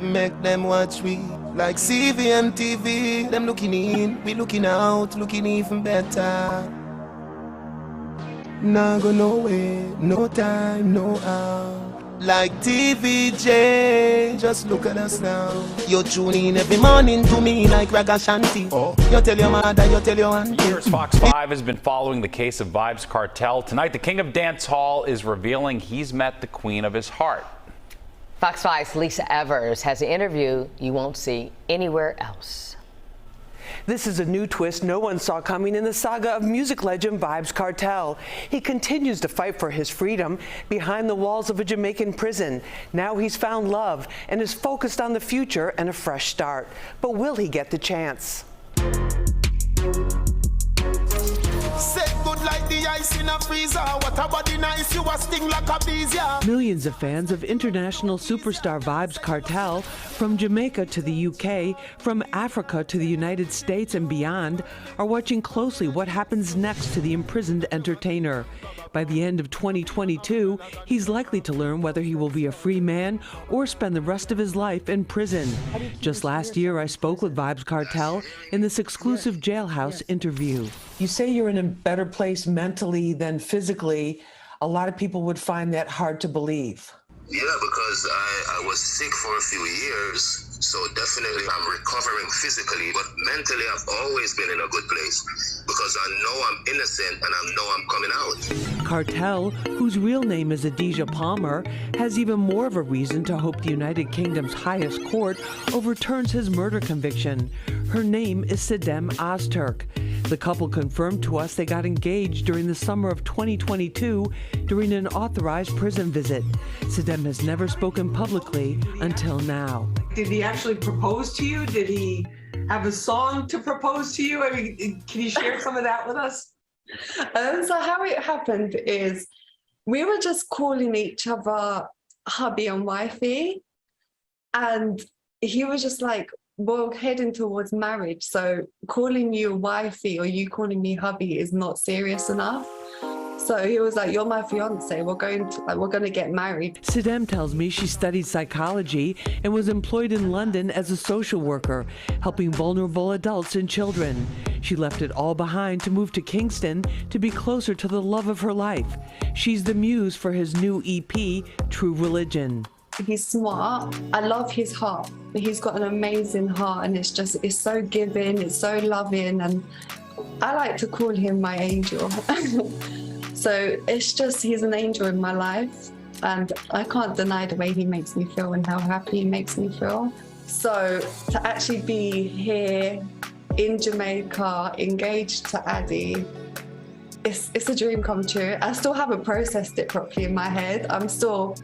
Make them watch we like CV and TV. Them looking in, we looking out, looking even better. Nah go nowhere, no time, no out. Like TVJ, just look at us now. You tune in every morning to me like Raga Shanti. Oh. You tell your mother, you tell your auntie. Years Fox 5 has been following the case of Vybz Kartel. Tonight, the king of dance hall is revealing he's met the queen of his heart. Fox 5's Lisa Evers has an interview you won't see anywhere else. This is a new twist no one saw coming in the saga of music legend Vybz Kartel. He continues to fight for his freedom behind the walls of a Jamaican prison. Now he's found love and is focused on the future and a fresh start. But will he get the chance? Like the ice in a freezer. What a body nice, you a sting like a bees, yeah. Millions of fans of international superstar Vybz Kartel, from Jamaica to the UK, from Africa to the United States and beyond, are watching closely what happens next to the imprisoned entertainer. By the end of 2022, he's likely to learn whether he will be a free man or spend the rest of his life in prison. Just last year, I spoke with Vybz Kartel in this exclusive jailhouse interview. You say you're in a better place mentally than physically. A lot of people would find that hard to believe. Yeah, because I was sick for a few years, so definitely I'm recovering physically, but mentally I've always been in a good place because I know I'm innocent and I know I'm coming out. Kartel, whose real name is Adidja Palmer, has even more of a reason to hope the United Kingdom's highest court overturns his murder conviction. Her name is Sidem Ozturk. The couple confirmed to us they got engaged during the summer of 2022 during an authorized prison visit. Sidem has never spoken publicly until now. Did he actually propose to you? Did he have a song to propose to you? I mean, can you share some of that with us? So how it happened is we were just calling each other hubby and wifey, and he was just like, we're heading towards marriage, so calling you wifey or you calling me hubby is not serious enough. So he was like, you're my fiance, we're going to get married. Sidem tells me she studied psychology and was employed in London as a social worker, helping vulnerable adults and children. She left it all behind to move to Kingston to be closer to the love of her life. She's the muse for his new EP, True Religion. He's smart. I love his heart. He's got an amazing heart, and it's so giving, it's so loving, and I like to call him my angel. So he's an angel in my life, and I can't deny the way he makes me feel and how happy he makes me feel. So to actually be here in Jamaica, engaged to Addy, it's a dream come true. I still haven't processed it properly in my head. I'm still,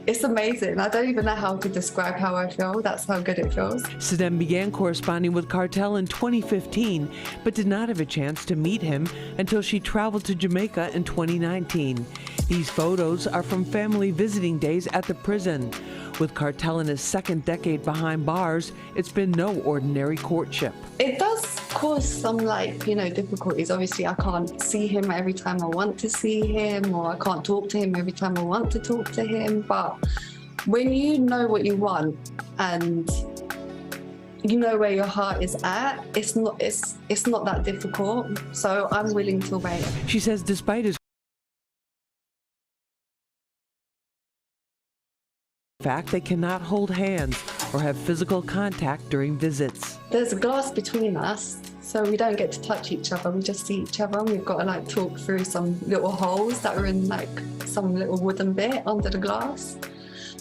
it's amazing. I don't even know how to describe how I feel. That's how good it feels. Sidem began corresponding with Kartel in 2015, but did not have a chance to meet him until she traveled to Jamaica in 2019. These photos are from family visiting days at the prison. With Kartel in his second decade behind bars, it's been no ordinary courtship. It does cause some difficulties. Obviously, I can't see him every time I want to see him, or I can't talk to him every time I want to talk to him. But when you know what you want and you know where your heart is at, it's not that difficult. So I'm willing to wait. She says despite his fact, they cannot hold hands or have physical contact during visits. There's a glass between us, so we don't get to touch each other. We just see each other, and we've got to talk through some little holes that are in some little wooden bit under the glass.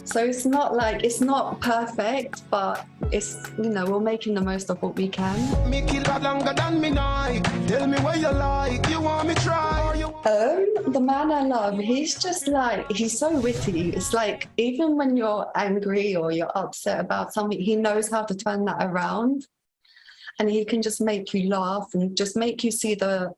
So it's not perfect, but we're making the most of what we can. Me kill that longer than me night. Tell me what you like. You want me try? The man I love, he's just he's so witty. It's even when you're angry or you're upset about something, he knows how to turn that around, and he can just make you laugh and just make you see the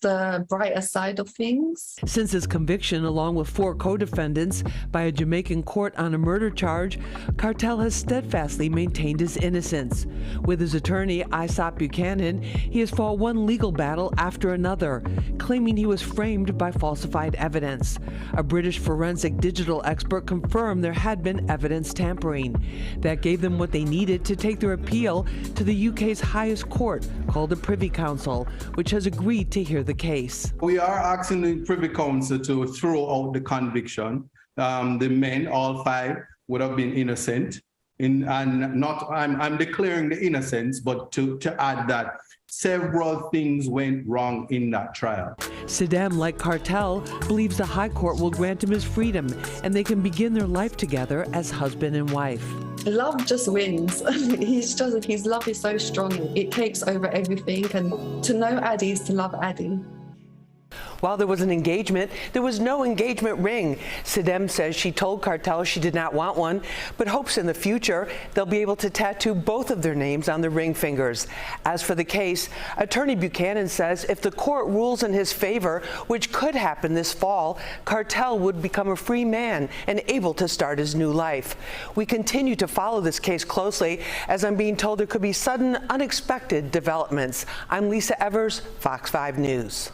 the brighter side of things. Since his conviction, along with 4 co-defendants, by a Jamaican court on a murder charge, Kartel has steadfastly maintained his innocence. With his attorney, Vybz Buchanan, he has fought one legal battle after another, claiming he was framed by falsified evidence. A British forensic digital expert confirmed there had been evidence tampering. That gave them what they needed to take their appeal to the UK's highest court, called the Privy Council, which has agreed to hear the case. We are asking the Privy Council to throw out the conviction. The men, all 5, would have been innocent. I'm declaring the innocence, but to add that several things went wrong in that trial. Saddam, like Kartel, believes the High Court will grant him his freedom and they can begin their life together as husband and wife. Love just wins. His love is so strong, it takes over everything, and to know Addie is to love Addie. While there was an engagement, there was no engagement ring. Saddam says she told Kartel she did not want one, but hopes in the future they'll be able to tattoo both of their names on the ring fingers. As for the case, attorney Buchanan says if the court rules in his favor, which could happen this fall, Kartel would become a free man and able to start his new life. We continue to follow this case closely, as I'm being told there could be sudden, unexpected developments. I'm Lisa Evers, Fox 5 News.